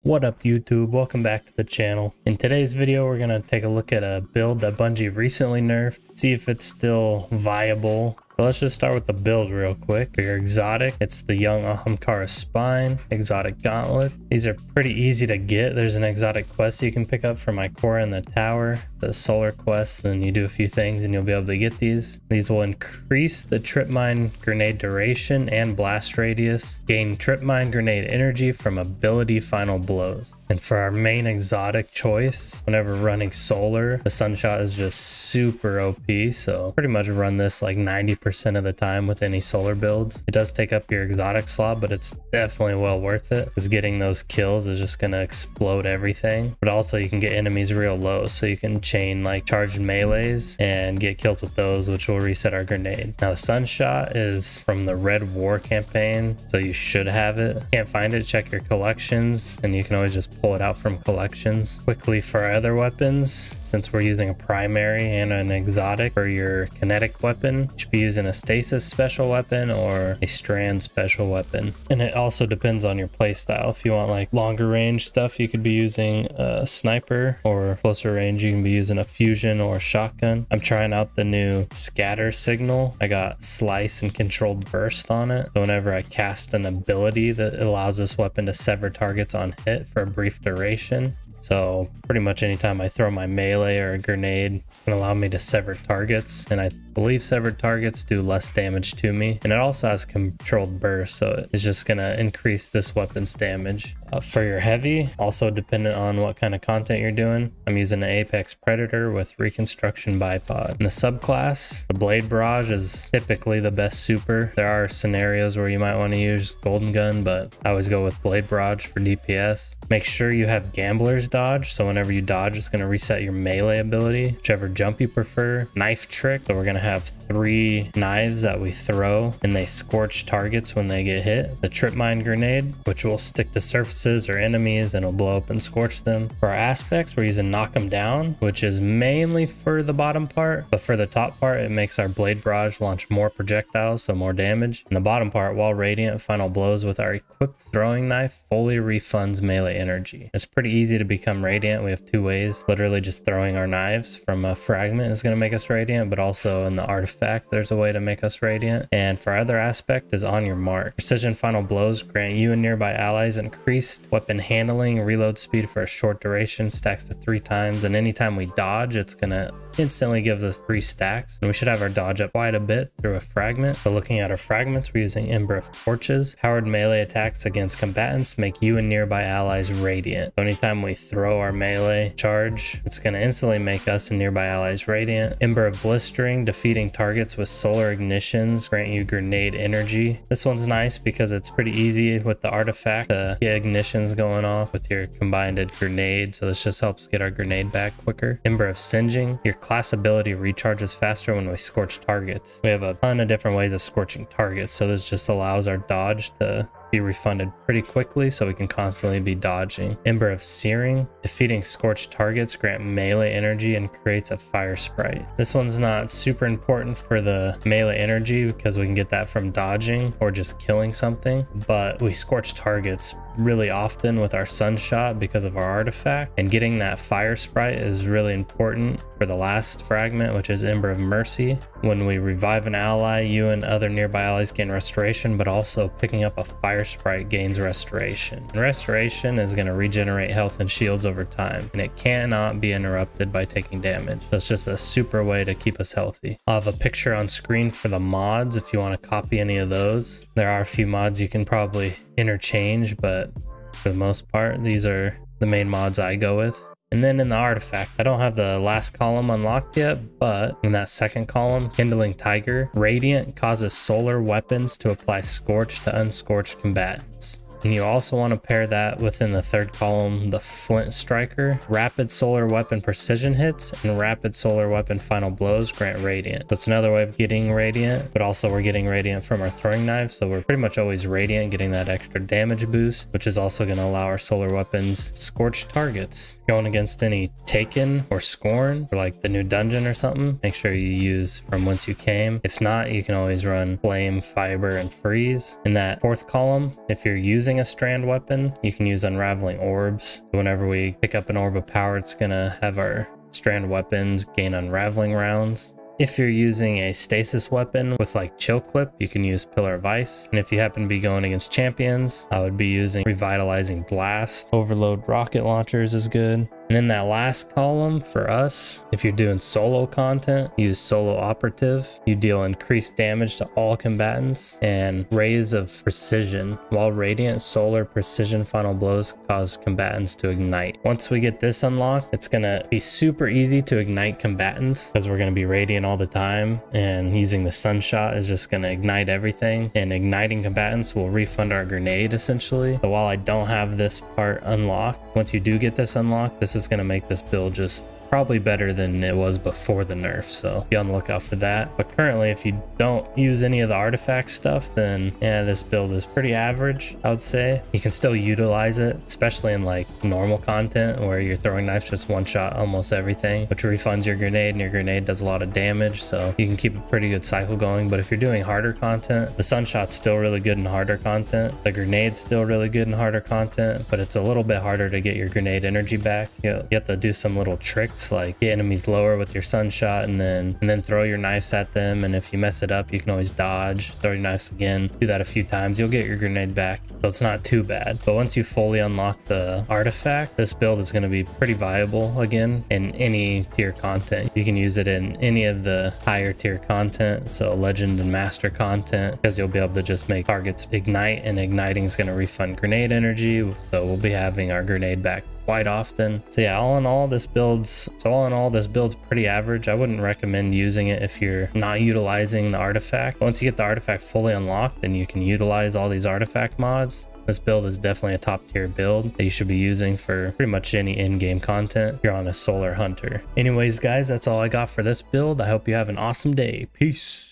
What up YouTube, welcome back to the channel. In today's video we're going to take a look at a build that Bungie recently nerfed, see if it's still viable. So let's just start with the build real quick. For your exotic, it's the Young Ahamkara Spine, exotic gauntlet. These are pretty easy to get. There's an exotic quest you can pick up from Ikora in the tower, the solar quest, then you do a few things and you'll be able to get these. These will increase the trip mine grenade duration and blast radius, gain trip mine grenade energy from ability final blows. And for our main exotic choice, whenever running solar, the sunshot is just super OP, so pretty much run this like 90% of the time with any solar builds. It does take up your exotic slot, but it's definitely well worth it because getting those kills is just going to explode everything. But also you can get enemies real low, so you can chain like charged melees and get kills with those, which will reset our grenade. Now the sunshot is from the Red War campaign, so you should have it. Can't find it, check your collections, and you can always just pull it out from collections. Quickly for our other weapons, since we're using a primary and an exotic, for your kinetic weapon, you should be using a stasis special weapon or a strand special weapon. And it also depends on your playstyle. If you want like longer range stuff, you could be using a sniper, or closer range you can be using a fusion or a shotgun. I'm trying out the new scatter signal. I got slice and controlled burst on it, so whenever I cast an ability that allows this weapon to sever targets on hit for a brief duration. So pretty much anytime I throw my melee or a grenade, it can allow me to sever targets, and I believe severed targets do less damage to me. And it also has controlled burst, so it's just gonna increase this weapon's damage. For your heavy, also dependent on what kind of content you're doing, I'm using an Apex Predator with Reconstruction Bipod. In the subclass, the Blade Barrage is typically the best super. There are scenarios where you might want to use Golden Gun, but I always go with Blade Barrage for DPS. Make sure you have Gambler's Dodge, so whenever you dodge, it's going to reset your melee ability, whichever jump you prefer. Knife Trick, so we're going to have 3 knives that we throw and they scorch targets when they get hit. The Trip Mine Grenade, which will stick to surfaces or enemies and it'll blow up and scorch them. For our aspects, we're using Knock 'em Down, which is mainly for the bottom part, but for the top part, it makes our Blade Barrage launch more projectiles, so more damage. And the bottom part, while radiant, final blows with our equipped throwing knife fully refunds melee energy. It's pretty easy to become radiant. We have 2 ways. Literally just throwing our knives from a fragment is going to make us radiant, but also in the artifact there's a way to make us radiant. And for our other aspect is On Your Mark. Precision final blows grant you and nearby allies increased weapon handling, reload speed for a short duration, stacks to 3 times, and anytime we dodge, it's going to instantly gives us 3 stacks. And we should have our dodge up quite a bit through a fragment. So looking at our fragments, we're using Ember of Torches. Powered melee attacks against combatants make you and nearby allies radiant. So anytime we throw our melee charge, it's going to instantly make us and nearby allies radiant. Ember of Blistering, defeating targets with solar ignitions grant you grenade energy. This one's nice because it's pretty easy with the artifact to get ignitions going off with your combined grenade, so this just helps get our grenade back quicker. Ember of Singeing, your class ability recharges faster when we scorch targets. We have a ton of different ways of scorching targets, so this just allows our dodge to be refunded pretty quickly, so we can constantly be dodging. Ember of Searing, defeating scorched targets grant melee energy and creates a fire sprite. This one's not super important for the melee energy because we can get that from dodging or just killing something, but we scorch targets really often with our sunshot because of our artifact, and getting that fire sprite is really important for the last fragment, which is Ember of Mercy. When we revive an ally, you and other nearby allies gain restoration, but also picking up a fire sprite gains restoration. And restoration is going to regenerate health and shields over time, and it cannot be interrupted by taking damage. So it's just a super way to keep us healthy. I'll have a picture on screen for the mods if you want to copy any of those. There are a few mods you can probably interchange, but for the most part, these are the main mods I go with. And then in the artifact, I don't have the last column unlocked yet, but in that second column, Kindling Tiger, Radiant causes solar weapons to apply scorch to unscorched combatants. And you also want to pair that within the third column, the Flint Striker. Rapid solar weapon precision hits and rapid solar weapon final blows grant radiant. That's another way of getting radiant, but also we're getting radiant from our throwing knife, so we're pretty much always radiant, getting that extra damage boost, which is also going to allow our solar weapons scorch targets. Going against any Taken or Scorn, or like the new dungeon or something, make sure you use From Whence You Came. If not, you can always run Flame, Fiber, and Freeze. In that fourth column, if you're using using a strand weapon, you can use unraveling orbs. Whenever we pick up an orb of power, it's gonna have our strand weapons gain unraveling rounds. If you're using a stasis weapon with like chill clip, you can use Pillar of Ice. And if you happen to be going against champions, I would be using Revitalizing Blast. Overload rocket launchers is good. And in that last column for us, if you're doing solo content, use Solo Operative. You deal increased damage to all combatants and Rays of Precision. While Radiant, Solar, Precision Final Blows cause combatants to ignite. Once we get this unlocked, it's gonna be super easy to ignite combatants because we're gonna be Radiant all the time, and using the Sunshot is just gonna ignite everything, and igniting combatants will refund our grenade essentially. So while I don't have this part unlocked, once you do get this unlocked, this is going to make this build just probably better than it was before the nerf, so be on the lookout for that. But currently, if you don't use any of the artifact stuff, then yeah, this build is pretty average, I would say. You can still utilize it, especially in like normal content where your throwing knives just one shot almost everything, which refunds your grenade, and your grenade does a lot of damage, so you can keep a pretty good cycle going. But if you're doing harder content, the Sunshot's still really good in harder content, the grenade's still really good in harder content, but it's a little bit harder to get your grenade energy back. You have to do some little tricks, like get enemies lower with your Sunshot and then throw your knives at them, and if you mess it up, you can always dodge, throw your knives again, do that a few times, you'll get your grenade back, so it's not too bad. But once you fully unlock the artifact, this build is going to be pretty viable again in any tier content. You can use it in any of the higher tier content, so legend and master content, because you'll be able to just make targets ignite, and igniting is going to refund grenade energy, so we'll be having our grenade back quite often. So yeah, all in all this build's pretty average. I wouldn't recommend using it if you're not utilizing the artifact. Once you get the artifact fully unlocked, then you can utilize all these artifact mods. This build is definitely a top tier build that you should be using for pretty much any in-game content if you're on a solar hunter. Anyways guys, that's all I got for this build. I hope you have an awesome day. Peace.